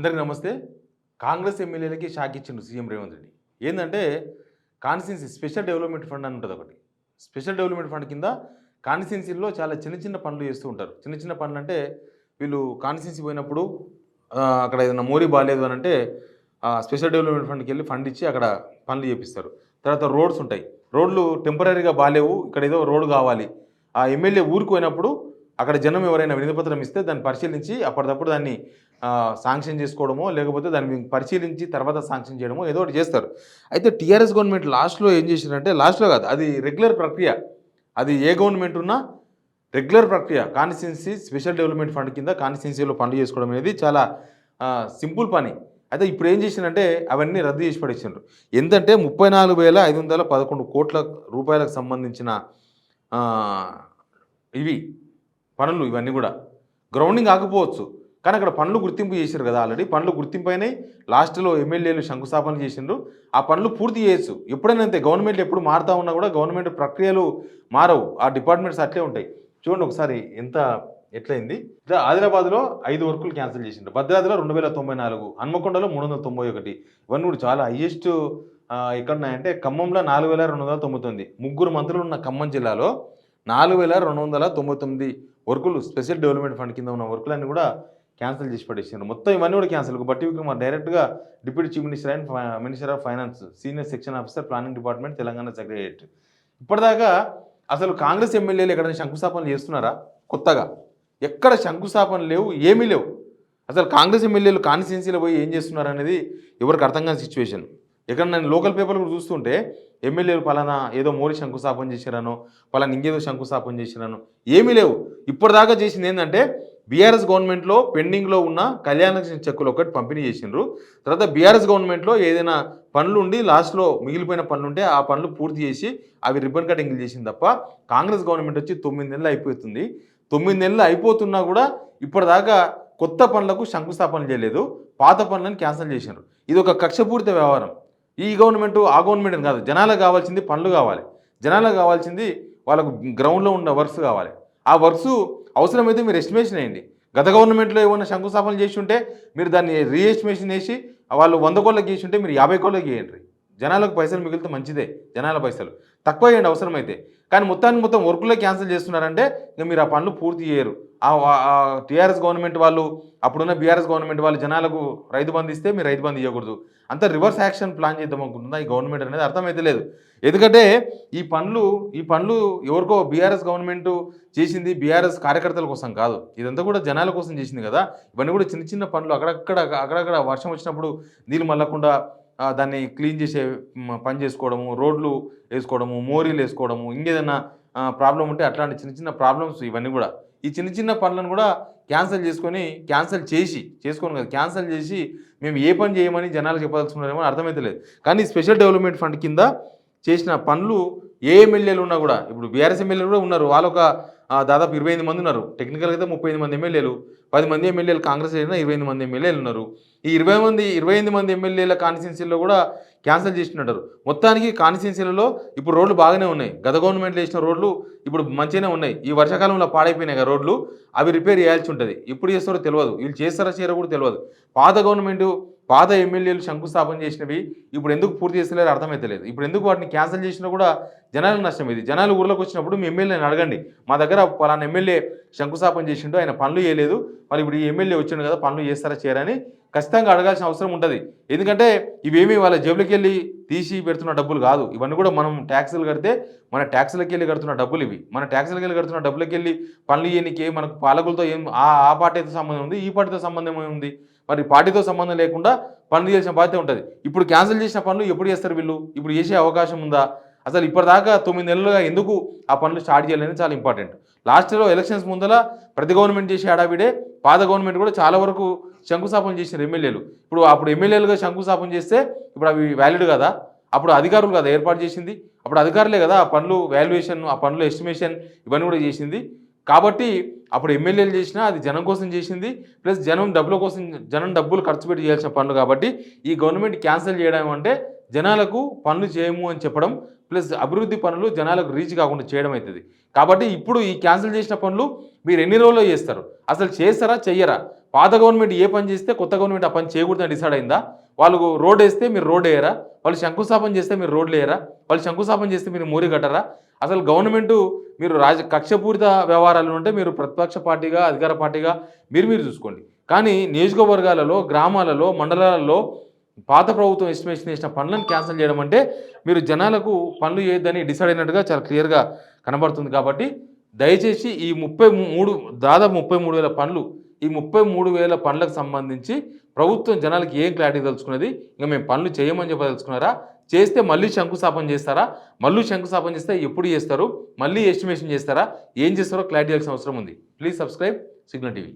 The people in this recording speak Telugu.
అందరికీ నమస్తే. కాంగ్రెస్ ఎమ్మెల్యేలకి షాక్ ఇచ్చిండు సీఎం రేవంత్ రెడ్డి. ఏందంటే కాన్స్టిట్యున్సీ స్పెషల్ డెవలప్‌మెంట్ ఫండ్ అని ఉంటది ఒకటి. స్పెషల్ డెవలప్‌మెంట్ ఫండ్ కింద కాన్స్టిట్యున్సీలో చాలా చిన్న చిన్న పనులు చేస్తూ ఉంటారు. చిన్న చిన్న పనులంటే వీళ్ళు కాన్స్టిట్యున్సీ పోయినప్పుడు అక్కడ ఏదైనా మోరీ బాలేదు అని అంటే స్పెషల్ డెవలప్‌మెంట్ ఫండ్‌కెళ్ళి ఫండ్ ఇచ్చి అక్కడ పనులు చేపిస్తారు. తర్వాత రోడ్స్ ఉంటాయి. రోడ్లు టెంపరరీగా బాలేవు. ఇక్కడ ఏదో రోడ్ కావాలి. ఆ ఎమ్మెల్యే ఊరికి పోయినప్పుడు అక్కడ జనం ఎవరైనా వినతిపత్రం ఇస్తే దాన్ని పరిశీలించి అప్పటిదప్పుడు దాన్ని శాంక్షన్ చేసుకోవడమో లేకపోతే దాన్ని పరిశీలించి తర్వాత శాంక్షన్ చేయడమో ఏదో ఒకటి చేస్తారు. అయితే టీఆర్ఎస్ గవర్నమెంట్ లాస్ట్‌లో ఏం చేసిందంటే లాస్ట్‌లో కాదు, అది రెగ్యులర్ ప్రక్రియ. అది ఏ గవర్నమెంట్ ఉన్నా రెగ్యులర్ ప్రక్రియ. కాన్స్టిట్యున్సీ స్పెషల్ డెవలప్‌మెంట్ ఫండ్ కింద కాన్స్టిట్యున్సీలో పనులు చేసుకోవడం అనేది చాలా సింపుల్ పని. అయితే ఇప్పుడు ఏం చేసిందంటే అవన్నీ రద్దు చేసి పడేసిండ్రు. ఎంతంటే 34,511 కోట్ల రూపాయలకు సంబంధించిన ఇవి పనులు ఇవన్నీ కూడా. గ్రౌండింగ్ ఆగిపోవచ్చు. కానీ అక్కడ పనులు గుర్తింపు చేశారు కదా ఆల్రెడీ. పనులు గుర్తింపు అయినాయి. లాస్ట్‌లో ఎమ్మెల్యేలు శంకుస్థాపన చేసిండ్రు. ఆ పనులు పూర్తి చేయొచ్చు. ఎప్పుడైనా అంతే, గవర్నమెంట్లు ఎప్పుడు మారుతూ ఉన్నా కూడా గవర్నమెంట్ ప్రక్రియలు మారవు. ఆ డిపార్ట్మెంట్స్ అట్లే ఉంటాయి. చూడండి ఒకసారి ఎట్లయింది. ఆదిలాబాద్లో 5 వర్కులు క్యాన్సిల్ చేసిండ్రు. భద్రాద్రిలో 2094, హన్మకొండలో 391. ఇవన్నీ కూడా చాలా హైయెస్ట్. ఎక్కడున్నాయంటే ఖమ్మంలో 4,299. 3 మంత్రులు ఉన్న ఖమ్మం జిల్లాలో 4,299 వర్కులు స్పెషల్ డెవలప్‌మెంట్ ఫండ్ కింద ఉన్న వర్కులన్నీ కూడా క్యాన్సిల్ చేసి పడేసారు. మొత్తం ఇవన్నీ కూడా క్యాన్సిల్. బట్టి విక్రమార్ డైరెక్ట్గా deputy chief minister and minister of finance, senior section officer, planning department, Telangana secretariat. ఇప్పటిదాకా అసలు కాంగ్రెస్ ఎమ్మెల్యేలు ఎక్కడైనా శంకుస్థాపనలు చేస్తున్నారా? కొత్తగా ఎక్కడ శంకుస్థాపనలు లేవు, ఏమీ లేవు. అసలు కాంగ్రెస్ ఎమ్మెల్యేలు కాన్స్టిట్యున్సీలో పోయి ఏం చేస్తున్నారు అనేది ఎవరికి అర్థం కాని సిచ్యువేషన్. ఎక్కడ నేను లోకల్ పేపర్లు కూడా చూస్తుంటే ఎమ్మెల్యేలు పలానా ఏదో మోడీ శంకుస్థాపన చేశారనో, పలానా ఇంకేదో శంకుస్థాపన చేశారనో ఏమీ లేవు. ఇప్పటిదాకా చేసింది ఏంటంటే బీఆర్ఎస్ గవర్నమెంట్లో పెండింగ్లో ఉన్న కళ్యాణ చెక్కులు ఒకటి పంపిణీ చేసిండ్రు. తర్వాత బీఆర్ఎస్ గవర్నమెంట్లో ఏదైనా పనులు ఉండి లాస్ట్లో మిగిలిపోయిన పనులు ఉంటే ఆ పనులు పూర్తి చేసి అవి రిబ్బన్ కటింగ్లు చేసింది తప్ప కాంగ్రెస్ గవర్నమెంట్ వచ్చి 9 నెలలు అయిపోతుంది. 9 నెలలు అయిపోతున్నా కూడా ఇప్పటిదాకా కొత్త పనులకు శంకుస్థాపన చేయలేదు. పాత పనులను క్యాన్సిల్ చేశారు. ఇది ఒక కక్షపూరిత వ్యవహారం. ఈ గవర్నమెంట్ ఆ గవర్నమెంట్ అని కాదు. జనాలకు కావాల్సింది పనులు కావాలి. జనాలకు కావాల్సింది వాళ్ళకు గ్రౌండ్లో ఉన్న వర్క్స్ కావాలి. ఆ వర్క్స్ అవసరమైతే మీరు ఎస్టిమేషన్ వేయండి. గత గవర్నమెంట్లో ఏమైనా శంకుస్థాపన చేసి ఉంటే మీరు దాన్ని రీఎస్టిమేషన్ వేసి వాళ్ళు 100 కోట్లకి చేసి ఉంటే మీరు 50 కోట్లకి చేయండి. జనాలకు పైసలు మిగిలితే మంచిదే. జనాల పైసలు తక్కువ చేయండి అవసరమైతే. కానీ మొత్తం వర్కులే క్యాన్సిల్ చేస్తున్నారంటే ఇంకా మీరు ఆ పనులు పూర్తి చేయరు. టీఆర్ఎస్ గవర్నమెంట్ వాళ్ళు, అప్పుడున్న బీఆర్ఎస్ గవర్నమెంట్ వాళ్ళు జనాలకు రైతు బంధు ఇస్తే మీరు రైతు బంధు ఇవ్వకూడదు. అంతా రివర్స్ యాక్షన్ ప్లాన్ చేద్దాం అనుకుంటుందా ఈ గవర్నమెంట్ అనేది అర్థమైతే లేదు. ఎందుకంటే ఈ పనులు ఎవరికో బీఆర్ఎస్ గవర్నమెంట్ చేసింది, బీఆర్ఎస్ కార్యకర్తల కోసం కాదు. ఇదంతా కూడా జనాల కోసం చేసింది కదా. ఇవన్నీ కూడా చిన్న చిన్న పనులు. అక్కడక్కడ వర్షం వచ్చినప్పుడు నీళ్ళు మళ్ళకుండా దాన్ని క్లీన్ చేసే పని చేసుకోవడము, రోడ్లు వేసుకోవడము, మోరీలు వేసుకోవడము, ఇంకేదైనా ప్రాబ్లం ఉంటే అట్లాంటి చిన్న చిన్న ప్రాబ్లమ్స్ ఇవన్నీ కూడా. ఈ చిన్న చిన్న పనులను కూడా క్యాన్సిల్ చేసి మేము ఏ పని చేయమని జనాలకు చెప్పదలుచుకున్నారేమో అర్థమైతే లేదు. కానీ స్పెషల్ డెవలప్‌మెంట్ ఫండ్ కింద చేసిన పనులు ఏ ఎమ్మెల్యేలు ఉన్నా కూడా, ఇప్పుడు బీఆర్ఎస్ ఎమ్మెల్యేలు కూడా ఉన్నారు. వాళ్ళు ఒక దాదాపు 28 మంది ఉన్నారు. టెక్నికల్గా అయితే 35 మంది ఎమ్మెల్యేలు, 10 మంది ఎమ్మెల్యేలు కాంగ్రెస్ అయినా 28 మంది ఎమ్మెల్యేలు ఉన్నారు. ఈ 28 మంది ఎమ్మెల్యేల కాన్స్టిట్యున్సీలో కూడా క్యాన్సిల్ చేసినట్టారు. మొత్తానికి కాన్స్టిట్యున్సీలలో ఇప్పుడు రోడ్లు బాగానే ఉన్నాయి. గత గవర్నమెంట్లో వేసిన రోడ్లు ఇప్పుడు మంచిగానే ఉన్నాయి. ఈ వర్షాకాలంలో పాడైపోయినాయి కదా రోడ్లు, అవి రిపేర్ చేయాల్సి ఉంటుంది. ఎప్పుడు చేస్తారో తెలియదు. వీళ్ళు చేస్తారో చేయరో కూడా తెలియదు. పాత ఎమ్మెల్యేలు శంకుస్థాపన చేసినవి ఇప్పుడు ఎందుకు పూర్తి చేస్తలేరో అర్థమైతే లేదు. ఇప్పుడు ఎందుకు వాటిని క్యాన్సిల్ చేసినా కూడా జనాలకు నష్టం. ఇది జనాలు ఊర్లోకి వచ్చినప్పుడు మీ ఎమ్మెల్యేని అడగండి, మా దగ్గర పలానా ఎమ్మెల్యే శంకుస్థాపన చేసిండు, ఆయన పనులు చేయలేదు, మరి ఇప్పుడు ఈ ఎమ్మెల్యే వచ్చిండు కదా పనులు చేస్తారా చేయరని ఖచ్చితంగా అడగాల్సిన అవసరం ఉంటుంది. ఎందుకంటే ఇవేమీ వాళ్ళ జేబులకి వెళ్ళి తీసి పెడుతున్న డబ్బులు కాదు. ఇవన్నీ కూడా మనం ట్యాక్సులు కడితే మన ట్యాక్సులకి వెళ్ళి కడుతున్న డబ్బులు ఇవి. మన ట్యాక్సులకి వెళ్ళి కడుతున్న డబ్బులకి వెళ్ళి పనులు చేయడానికి మనకు పాలకులతో ఏం ఆ పార్టీతో సంబంధం ఉంది, ఈ పార్టీతో సంబంధం ఏముంది? మరి పార్టీతో సంబంధం లేకుండా పనులు చేసిన బాధ్యత ఉంటుంది. ఇప్పుడు క్యాన్సిల్ చేసిన పనులు ఎప్పుడు చేస్తారు వీళ్ళు? ఇప్పుడు చేసే అవకాశం ఉందా? అసలు ఇప్పటిదాకా 9 నెలలుగా ఎందుకు ఆ పనులు స్టార్ట్ చేయాలనేది చాలా ఇంపార్టెంట్. లాస్ట్లో ఎలక్షన్స్ ముందర ప్రతి గవర్నమెంట్ చేసే హడావిడే. పాత గవర్నమెంట్ కూడా చాలా వరకు శంకుస్థాపన చేసిన ఎమ్మెల్యేలు అప్పుడు ఎమ్మెల్యేలుగా శంకుస్థాపన చేస్తే ఇప్పుడు అవి వ్యాలిడ్ కదా? అప్పుడు అధికారులు కదా ఏర్పాటు చేసింది. అప్పుడు అధికారులే కదా ఆ పనులు వాల్యుయేషన్, ఆ పనులు ఎస్టిమేషన్ ఇవన్నీ కూడా చేసింది. కాబట్టి అప్పుడు ఎమ్మెల్యేలు చేసినా అది జనం కోసం చేసింది. ప్లస్ జనం డబ్బులు ఖర్చు పెట్టి చేయాల్సిన పనులు. కాబట్టి ఈ గవర్నమెంట్ క్యాన్సిల్ చేయడం అంటే జనాలకు పనులు చేయము అని చెప్పడం, ప్లస్ అభివృద్ధి పనులు జనాలకు రీచ్ కాకుండా చేయడం అవుతుంది. కాబట్టి ఇప్పుడు ఈ క్యాన్సిల్ చేసిన పనులు మీరు ఎన్ని రోజుల్లో చేస్తారు? అసలు చేస్తారా చెయ్యరా? పాత గవర్నమెంట్ ఏ పని చేస్తే కొత్త గవర్నమెంట్ ఆ పని చేయకూడదని డిసైడ్ అయిందా? వాళ్ళు రోడ్ వేస్తే మీరు రోడ్ వేయరా? వాళ్ళు శంకుస్థాపన చేస్తే మీరు రోడ్లు వేయరా? వాళ్ళు శంకుస్థాపన చేస్తే మీరు మోరీ కట్టరా? అసలు గవర్నమెంటు మీరు కక్షపూరిత వ్యవహారాలు ఉంటే మీరు ప్రతిపక్ష పార్టీగా అధికార పార్టీగా మీరు చూసుకోండి. కానీ నియోజకవర్గాలలో, గ్రామాలలో, మండలాలలో పాత ప్రభుత్వం ఎస్టిమేషన్ చేసిన పనులను క్యాన్సిల్ చేయడం అంటే మీరు జనాలకు పనులు చేయొద్దని డిసైడ్ అయినట్టుగా చాలా క్లియర్గా కనబడుతుంది. కాబట్టి దయచేసి ఈ దాదాపు 33,000 పనులు, ఈ 33,000 పనులకు సంబంధించి ప్రభుత్వం జనాలకి ఏం క్లారిటీ తెలుసుకున్నది? ఇంకా మేము పనులు చేయమని చెప్పి తెలుసుకున్నారా? చేస్తే మళ్ళీ శంకుస్థాపన చేస్తారా? మళ్ళీ శంకుస్థాపన చేస్తే ఎప్పుడు చేస్తారు? మళ్ళీ ఎస్టిమేషన్ చేస్తారా? ఏం చేస్తారో క్లారిటీ ఇవ్వాల్సిన అవసరం ఉంది. Please subscribe signal TV.